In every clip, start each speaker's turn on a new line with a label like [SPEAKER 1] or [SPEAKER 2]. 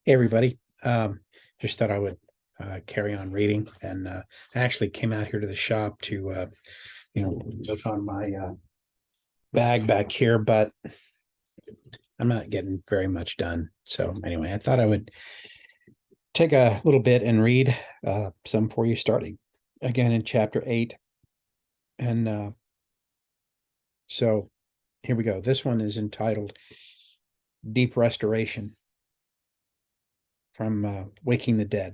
[SPEAKER 1] Hey, everybody. Just thought I would carry on reading. And I actually came out here to the shop to, look on my bag back here, but I'm not getting very much done. So anyway, I thought I would take a little bit and read some for you, starting again in chapter 8. And so here we go. This one is entitled Deep Restoration from Waking the Dead.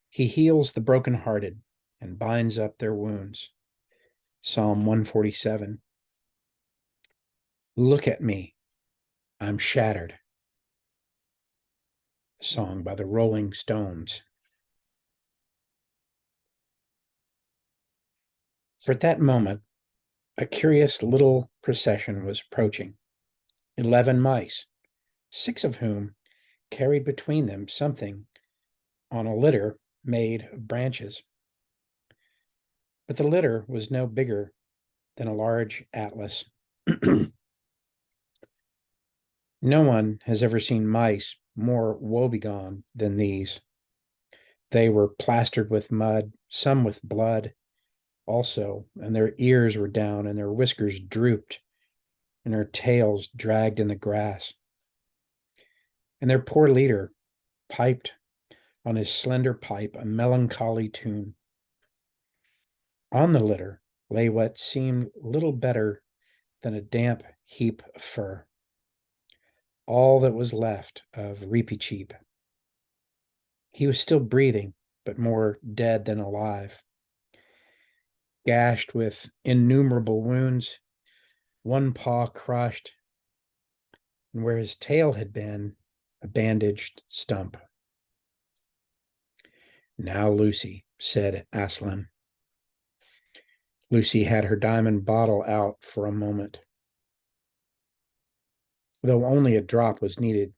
[SPEAKER 1] He heals the brokenhearted and binds up their wounds. Psalm 147. Look at me, I'm shattered. A song by the Rolling Stones. For at that moment, a curious little procession was approaching. 11 mice, 6 of whom carried between them something on a litter made of branches. But the litter was no bigger than a large atlas. No one has ever seen mice more woebegone than these. They were plastered with mud, some with blood also, and their ears were down, and their whiskers drooped, and their tails dragged in the grass. And their poor leader piped on his slender pipe a melancholy tune. On the litter lay what seemed little better than a damp heap of fur, all that was left of Reepicheep. He was still breathing, but more dead than alive. Gashed with innumerable wounds, one paw crushed, and where his tail had been, a bandaged stump. Now, Lucy, said Aslan. Lucy had her diamond bottle out for a moment. Though only a drop was needed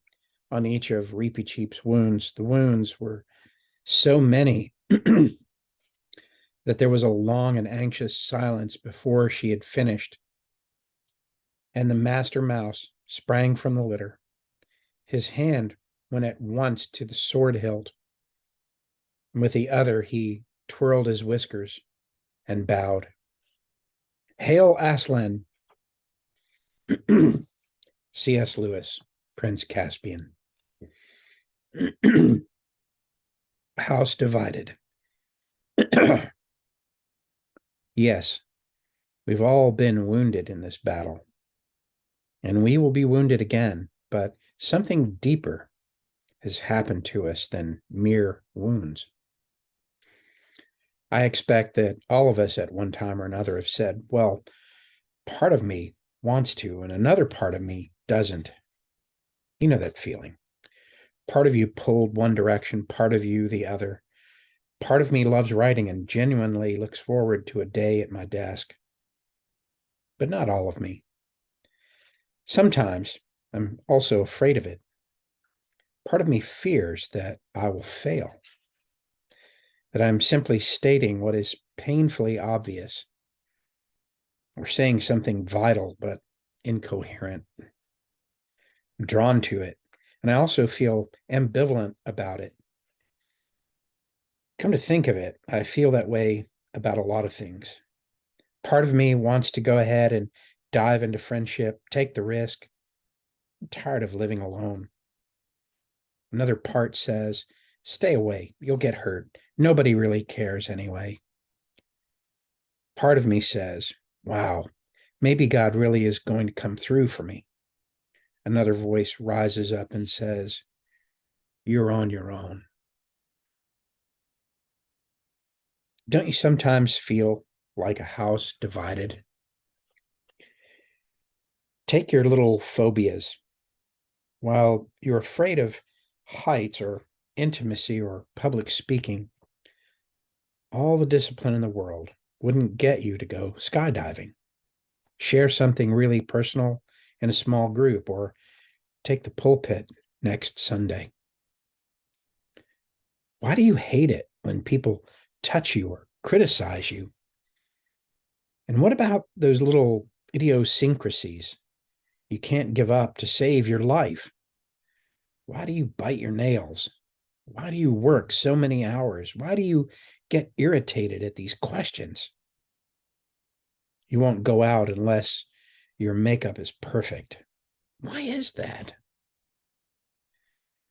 [SPEAKER 1] on each of Reepicheep's wounds, the wounds were so many that there was a long and anxious silence before she had finished. And the master mouse sprang from the litter. His hand went at once to the sword hilt, and with the other he twirled his whiskers and bowed. Hail, Aslan! C.S. Lewis, Prince Caspian. House divided. Yes, we've all been wounded in this battle, and we will be wounded again, but something deeper has happened to us than mere wounds. I expect that all of us at one time or another have said, well, part of me wants to, and another part of me doesn't. You know that feeling. Part of you pulled one direction, part of you the other. Part of me loves writing and genuinely looks forward to a day at my desk. But not all of me. Sometimes I'm also afraid of it. Part of me fears that I will fail, that I'm simply stating what is painfully obvious, or saying something vital but incoherent. I'm drawn to it, and I also feel ambivalent about it. Come to think of it, I feel that way about a lot of things. Part of me wants to go ahead and dive into friendship, take the risk. I'm tired of living alone. Another part says, stay away, you'll get hurt. Nobody really cares anyway. Part of me says, wow, maybe God really is going to come through for me. Another voice rises up and says, you're on your own. Don't you sometimes feel like a house divided? Take your little phobias. While you're afraid of heights or intimacy or public speaking, all the discipline in the world wouldn't get you to go skydiving. Share something really personal in a small group, or take the pulpit next Sunday. Why do you hate it when people touch you or criticize you? And what about those little idiosyncrasies you can't give up to save your life? Why do you bite your nails? Why do you work so many hours? Why do you get irritated at these questions? You won't go out unless your makeup is perfect. Why is that?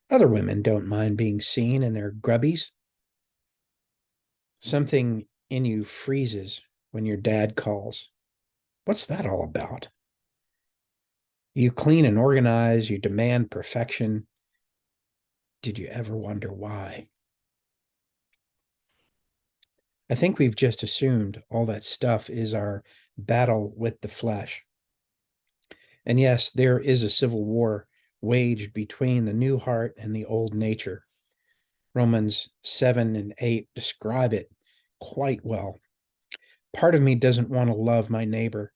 [SPEAKER 1] Other women don't mind being seen in their grubbies. Something in you freezes when your dad calls. What's that all about? You clean and organize, you demand perfection. Did you ever wonder why? I think we've just assumed all that stuff is our battle with the flesh. And yes, there is a civil war waged between the new heart and the old nature. Romans 7 and 8 describe it quite well. Part of me doesn't want to love my neighbor,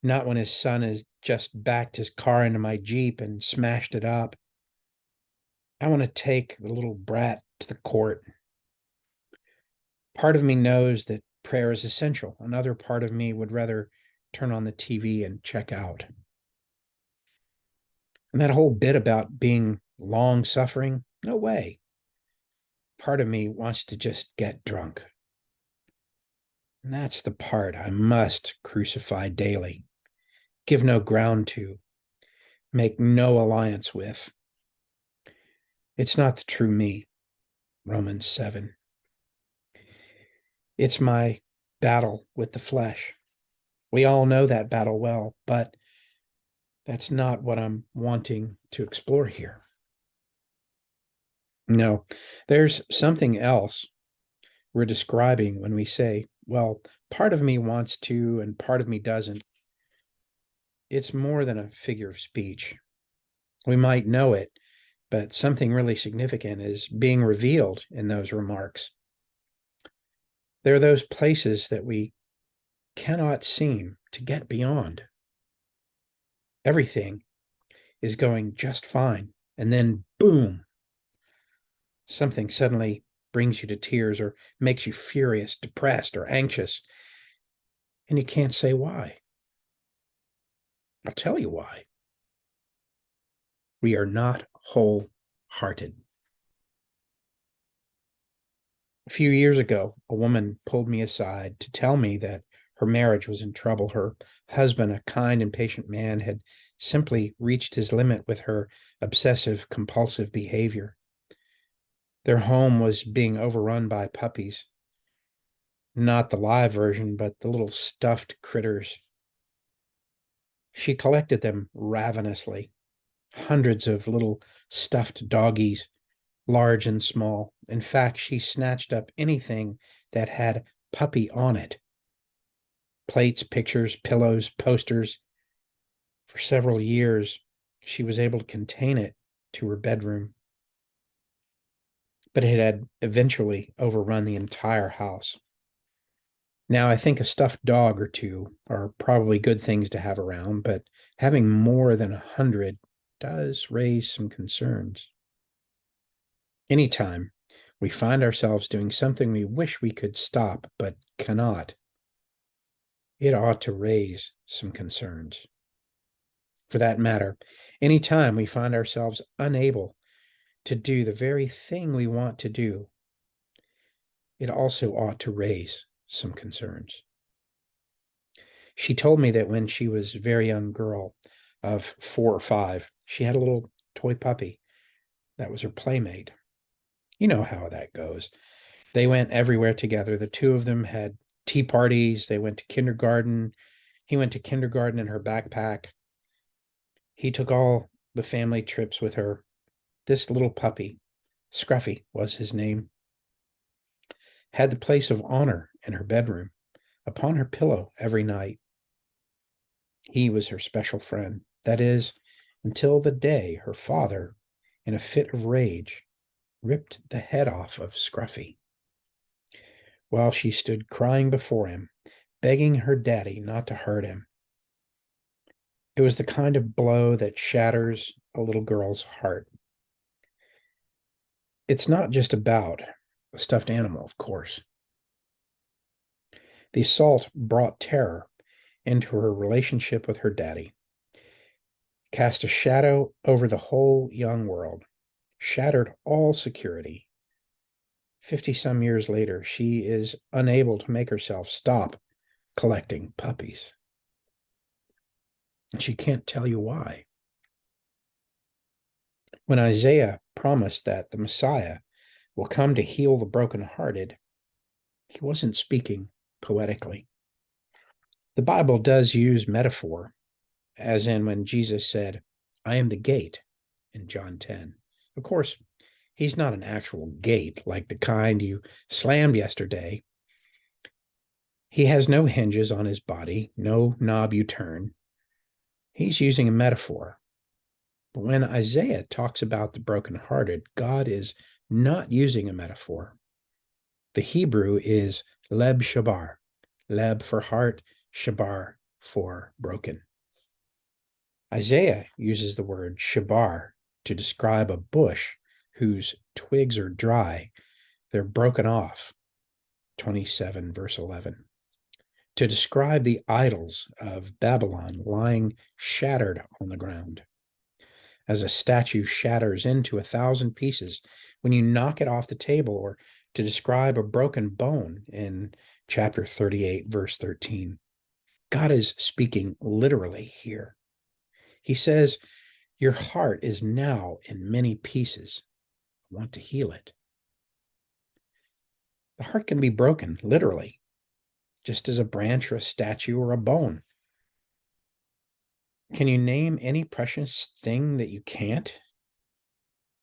[SPEAKER 1] not when his son has just backed his car into my Jeep and smashed it up. I want to take the little brat to the court. Part of me knows that prayer is essential. Another part of me would rather turn on the TV and check out. And that whole bit about being long suffering, no way. Part of me wants to just get drunk. And that's the part I must crucify daily, give no ground to, make no alliance with. It's not the true me, Romans 7. It's my battle with the flesh. We all know that battle well, but that's not what I'm wanting to explore here. No, there's something else we're describing when we say, well, part of me wants to and part of me doesn't. It's more than a figure of speech. We might know it, but something really significant is being revealed in those remarks. There are those places that we cannot seem to get beyond. Everything is going just fine. And then, boom, something suddenly brings you to tears or makes you furious, depressed, or anxious. And you can't say why. I'll tell you why. We are not wholehearted. A few years ago, a woman pulled me aside to tell me that her marriage was in trouble. Her husband, a kind and patient man, had simply reached his limit with her obsessive compulsive behavior. Their home was being overrun by puppies. Not the live version, but the little stuffed critters. She collected them ravenously. Hundreds of little stuffed doggies, large and small. In fact, she snatched up anything that had puppy on it. Plates, pictures, pillows, posters. For several years, she was able to contain it to her bedroom. But it had eventually overrun the entire house. Now, I think a stuffed dog or two are probably good things to have around, but having more than 100 does raise some concerns. Anytime we find ourselves doing something we wish we could stop but cannot, it ought to raise some concerns. For that matter, anytime we find ourselves unable to do the very thing we want to do, it also ought to raise some concerns. She told me that when she was a very young girl of 4 or 5, she had a little toy puppy that was her playmate. You know how that goes. They went everywhere together. The two of them had tea parties. They went to kindergarten. He went to kindergarten in her backpack. He took all the family trips with her. This little puppy, Scruffy was his name, had the place of honor in her bedroom, upon her pillow every night. He was her special friend. That is, until the day her father, in a fit of rage, ripped the head off of Scruffy, while she stood crying before him, begging her daddy not to hurt him. It was the kind of blow that shatters a little girl's heart. It's not just about a stuffed animal, of course. The assault brought terror into her relationship with her daddy, cast a shadow over the whole young world. shattered all security. 50 some years later, she is unable to make herself stop collecting puppies. And she can't tell you why. When Isaiah promised that the Messiah will come to heal the brokenhearted, he wasn't speaking poetically. The Bible does use metaphor, as in when Jesus said, I am the gate in John 10. Of course, he's not an actual gate like the kind you slammed yesterday. He has no hinges on his body, no knob you turn. He's using a metaphor. But when Isaiah talks about the brokenhearted, God is not using a metaphor. The Hebrew is leb shabar, leb for heart, shabar for broken. Isaiah uses the word shabar to describe a bush whose twigs are dry, they're broken off. 27, verse 11. To describe the idols of Babylon lying shattered on the ground. As a statue shatters into 1,000 pieces when you knock it off the table, or to describe a broken bone in chapter 38, verse 13. God is speaking literally here. He says, your heart is now in many pieces. I want to heal it. The heart can be broken, literally, just as a branch or a statue or a bone. Can you name any precious thing that you can't?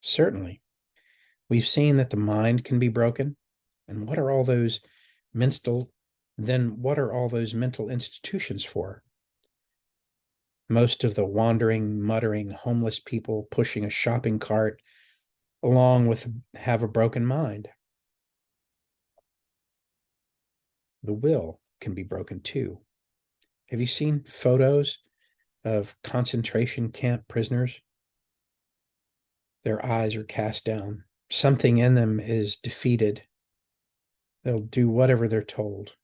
[SPEAKER 1] Certainly. We've seen that the mind can be broken. And what are all those mental institutions for? Most of the wandering, muttering, homeless people pushing a shopping cart along with have a broken mind. The will can be broken too. Have you seen photos of concentration camp prisoners? Their eyes are cast down. Something in them is defeated. They'll do whatever they're told.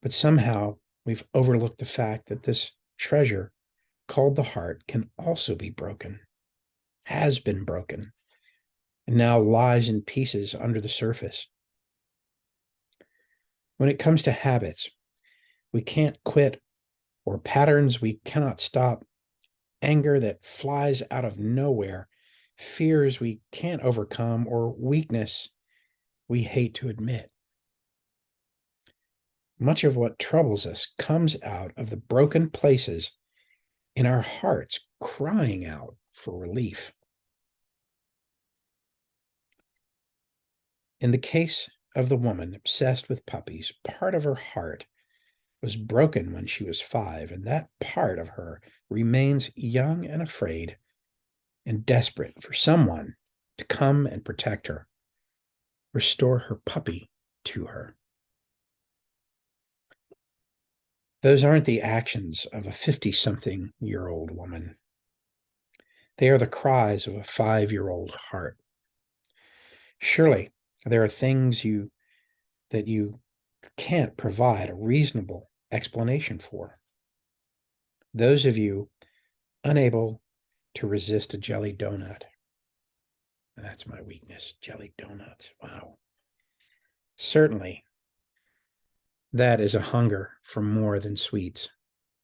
[SPEAKER 1] But somehow we've overlooked the fact that this treasure called the heart can also be broken, has been broken, and now lies in pieces under the surface. When it comes to habits we can't quit, or patterns we cannot stop, anger that flies out of nowhere, fears we can't overcome, or weakness we hate to admit. Much of what troubles us comes out of the broken places in our hearts crying out for relief. In the case of the woman obsessed with puppies, part of her heart was broken when she was 5, and that part of her remains young and afraid and desperate for someone to come and protect her, restore her puppy to her. Those aren't the actions of a 50-something-year-old woman. They are the cries of a 5-year-old heart. Surely there are things that you can't provide a reasonable explanation for. Those of you unable to resist a jelly donut. That's my weakness, jelly donuts. Wow. Certainly, that is a hunger for more than sweets.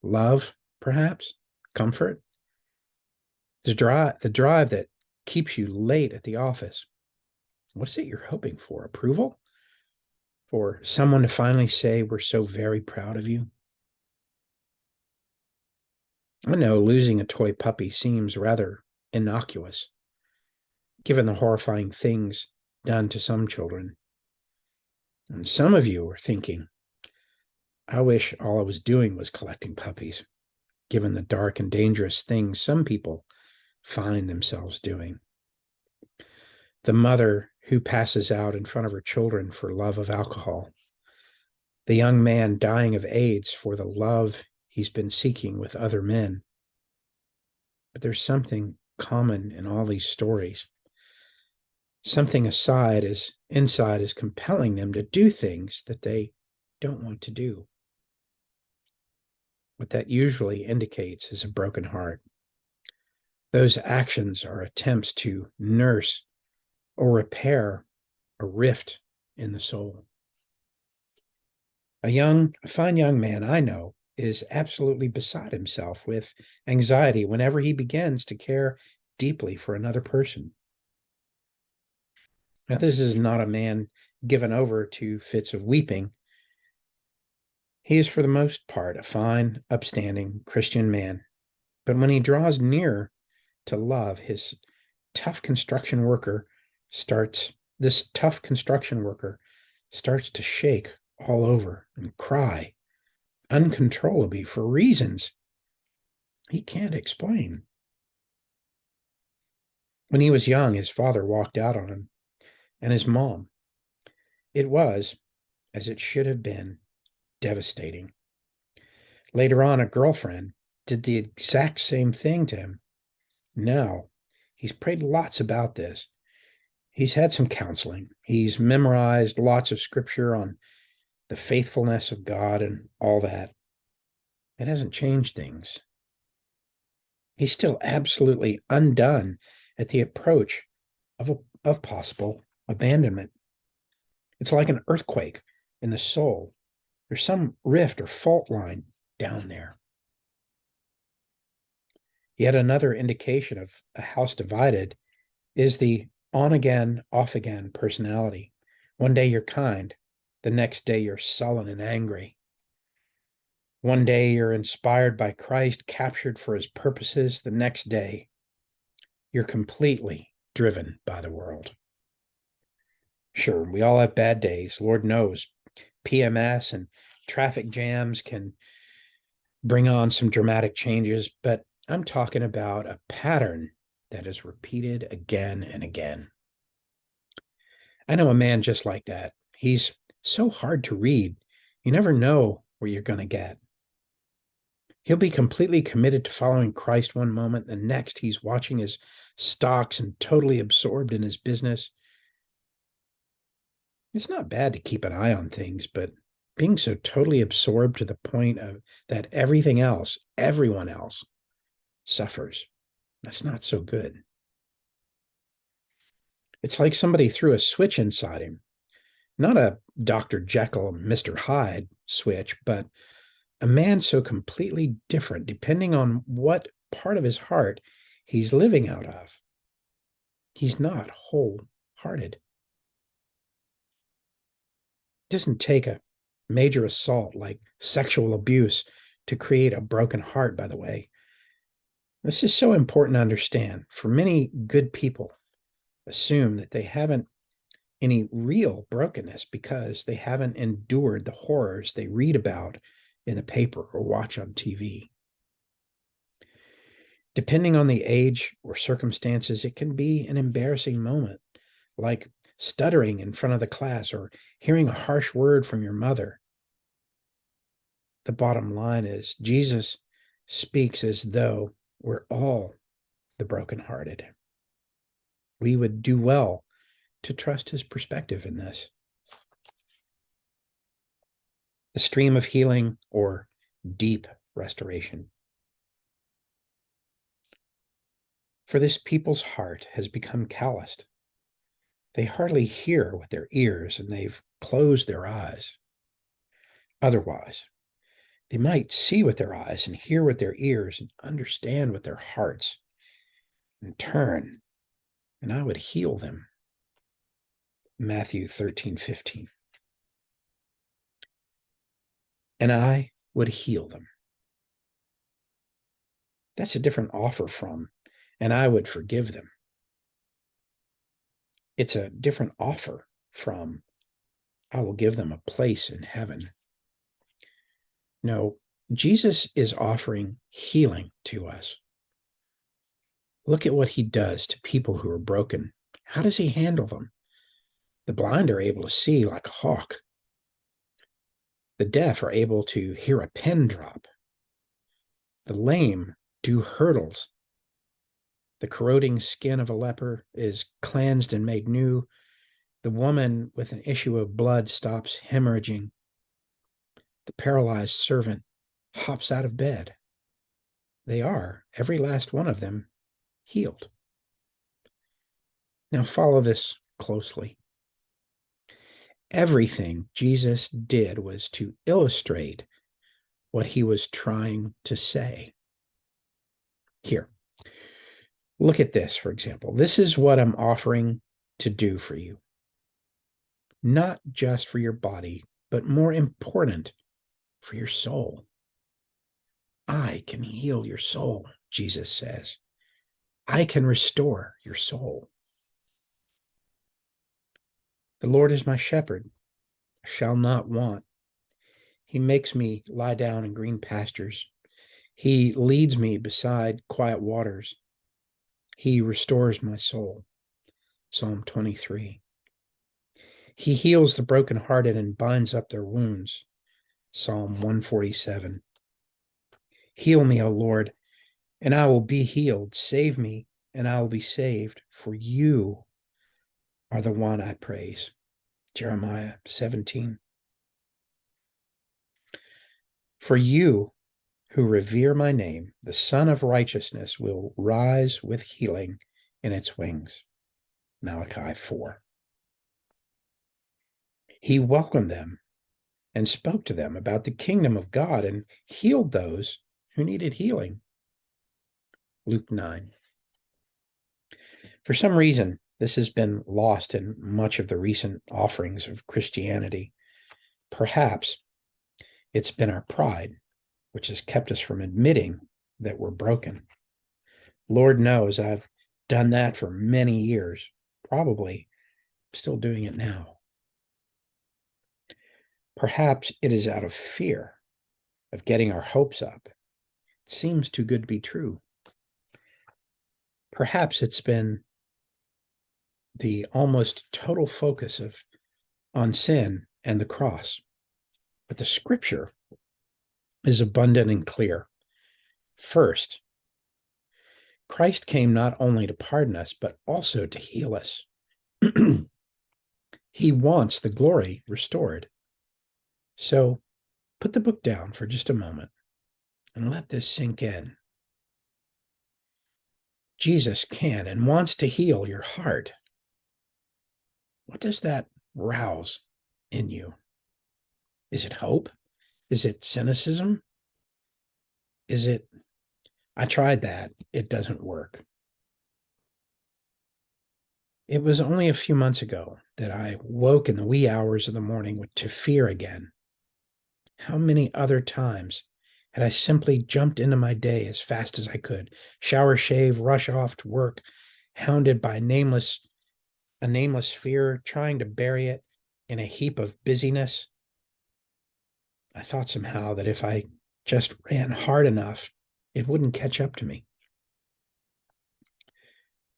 [SPEAKER 1] Love, perhaps, comfort. The drive that keeps you late at the office. What is it you're hoping for? Approval? For someone to finally say, we're so very proud of you? I know losing a toy puppy seems rather innocuous, given the horrifying things done to some children. And some of you are thinking, I wish all I was doing was collecting puppies, given the dark and dangerous things some people find themselves doing. The mother who passes out in front of her children for love of alcohol. The young man dying of AIDS for the love he's been seeking with other men. But there's something common in all these stories. Something inside is compelling them to do things that they don't want to do. What that usually indicates is a broken heart. Those actions are attempts to nurse or repair a rift in the soul. A fine young man I know is absolutely beside himself with anxiety whenever he begins to care deeply for another person. Now, this is not a man given over to fits of weeping. He is, for the most part, a fine, upstanding Christian man. But when he draws near to love, tough construction worker this tough construction worker starts to shake all over and cry uncontrollably for reasons he can't explain. When he was young, his father walked out on him, and his mom. It was, as it should have been, devastating. Later on, a girlfriend did the exact same thing to him. Now, he's prayed lots about this. He's had some counseling. He's memorized lots of scripture on the faithfulness of God and all that. It hasn't changed things. He's still absolutely undone at the approach of possible abandonment. It's like an earthquake in the soul. There's some rift or fault line down there. Yet another indication of a house divided is the on again, off again personality. One day you're kind, the next day you're sullen and angry. One day you're inspired by Christ, captured for his purposes. The next day you're completely driven by the world. Sure, we all have bad days. Lord knows, PMS and traffic jams can bring on some dramatic changes, but I'm talking about a pattern that is repeated again and again. I know a man just like that. He's so hard to read. You never know what you're going to get. He'll be completely committed to following Christ one moment, the next he's watching his stocks and totally absorbed in his business. It's not bad to keep an eye on things, but being so totally absorbed to the point of that everyone else suffers, that's not so good. It's like somebody threw a switch inside him. Not a Dr. Jekyll, Mr. Hyde switch, but a man so completely different depending on what part of his heart he's living out of. He's not wholehearted. It doesn't take a major assault like sexual abuse to create a broken heart, by the way. This is so important to understand. For many good people, assume that they haven't any real brokenness because they haven't endured the horrors they read about in the paper or watch on TV. Depending on the age or circumstances, it can be an embarrassing moment, like stuttering in front of the class or hearing a harsh word from your mother. The bottom line is Jesus speaks as though we're all the brokenhearted. We would do well to trust his perspective in this. The stream of healing or deep restoration. For this people's heart has become calloused. They hardly hear with their ears, and they've closed their eyes. Otherwise, they might see with their eyes and hear with their ears and understand with their hearts and turn, and I would heal them. Matthew 13:15. And I would heal them. That's a different offer from, and I would forgive them. It's a different offer from, I will give them a place in heaven. No, Jesus is offering healing to us. Look at what he does to people who are broken. How does he handle them? The blind are able to see like a hawk. The deaf are able to hear a pin drop. The lame do hurdles. The corroding skin of a leper is cleansed and made new. The woman with an issue of blood stops hemorrhaging. The paralyzed servant hops out of bed. They are, every last one of them, healed. Now follow this closely. Everything Jesus did was to illustrate what he was trying to say. Here, look at this, for example. This is what I'm offering to do for you. Not just for your body, but more important, for your soul. I can heal your soul, Jesus says. I can restore your soul. The Lord is my shepherd, I shall not want. He makes me lie down in green pastures. He leads me beside quiet waters. He restores my soul. Psalm 23. He heals the brokenhearted and binds up their wounds. Psalm 147. Heal me, O Lord, and I will be healed. Save me, and I will be saved, for you are the one I praise. Jeremiah 17. For you who revere my name, the Son of Righteousness will rise with healing in its wings. Malachi 4. He welcomed them and spoke to them about the kingdom of God and healed those who needed healing. Luke 9. For some reason, this has been lost in much of the recent offerings of Christianity. Perhaps it's been our pride, which has kept us from admitting that we're broken. Lord knows I've done that for many years, probably still doing it now. Perhaps it is out of fear of getting our hopes up. It seems too good to be true. Perhaps it's been the almost total focus on sin and the cross. But the scripture is abundant and clear. First, Christ came not only to pardon us, but also to heal us. He wants the glory restored. So put the book down for just a moment and let this sink in. Jesus can and wants to heal your heart. What does that rouse in you? Is it hope? Is it cynicism? Is it, I tried that, it doesn't work? It was only a few months ago that I woke in the wee hours of the morning to fear again. How many other times had I simply jumped into my day as fast as I could, shower, shave, rush off to work, hounded by a nameless fear, trying to bury it in a heap of busyness? I thought somehow that if I just ran hard enough, it wouldn't catch up to me.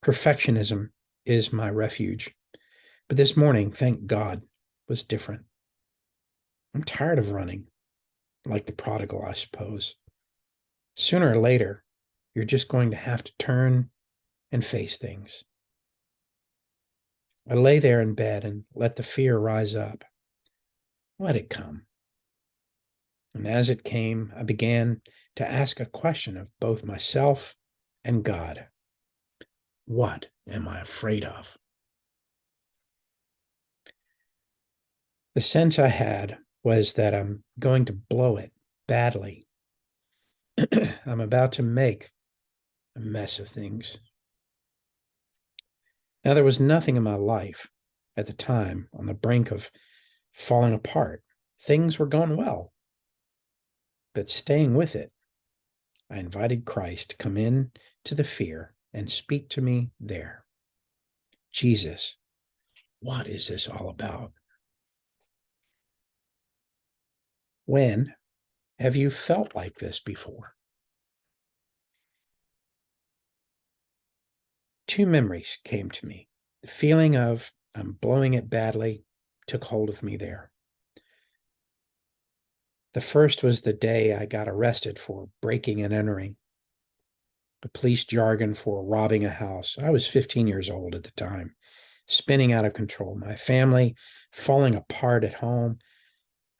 [SPEAKER 1] Perfectionism is my refuge. But this morning, thank God, was different. I'm tired of running, like the prodigal, I suppose. Sooner or later, you're just going to have to turn and face things. I lay there in bed and let the fear rise up. Let it come. And as it came, I began to ask a question of both myself and God. What am I afraid of? The sense I had was that I'm going to blow it badly. I'm about to make a mess of things. Now, there was nothing in my life at the time on the brink of falling apart. Things were going well. But staying with it, I invited Christ to come in to the fear and speak to me there. Jesus, what is this all about? When have you felt like this before? Two memories came to me. The feeling of I'm blowing it badly took hold of me there. The first was the day I got arrested for breaking and entering, the police jargon for robbing a house. I was 15 years old at the time, spinning out of control. My family falling apart at home.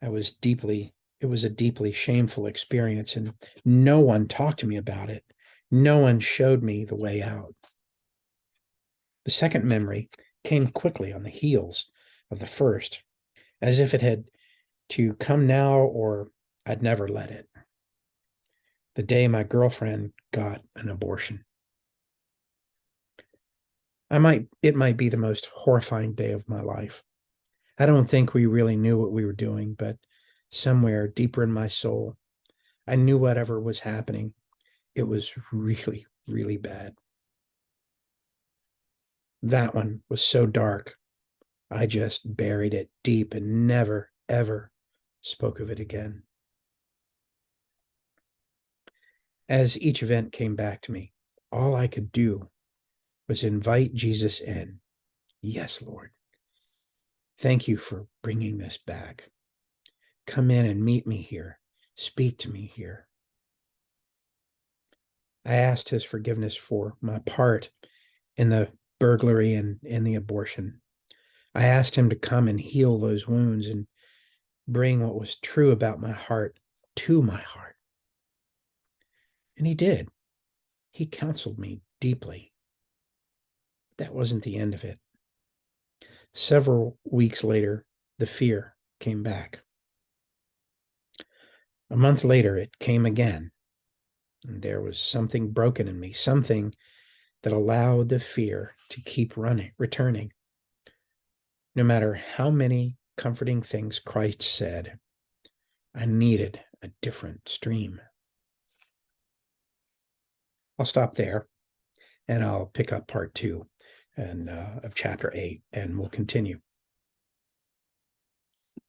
[SPEAKER 1] It was a deeply shameful experience, and no one talked to me about it. No one showed me the way out. The second memory came quickly on the heels of the first, as if it had to come now or I'd never let it. The day my girlfriend got an abortion. It might be the most horrifying day of my life. I don't think we really knew what we were doing, but somewhere deeper in my soul, I knew whatever was happening, it was really, really bad. That one was so dark, I just buried it deep and never, ever spoke of it again. As each event came back to me, all I could do was invite Jesus in. Yes, Lord. Thank you for bringing this back. Come in and meet me here. Speak to me here. I asked his forgiveness for my part in the burglary and in the abortion. I asked him to come and heal those wounds and bring what was true about my heart to my heart. And he did. He counseled me deeply. That wasn't the end of it. Several weeks later, the fear came back. A month later, it came again. And there was something broken in me, something that allowed the fear to keep returning. No matter how many comforting things Christ said, I needed a different stream. I'll stop there and I'll pick up part 2 of chapter 8 and we'll continue.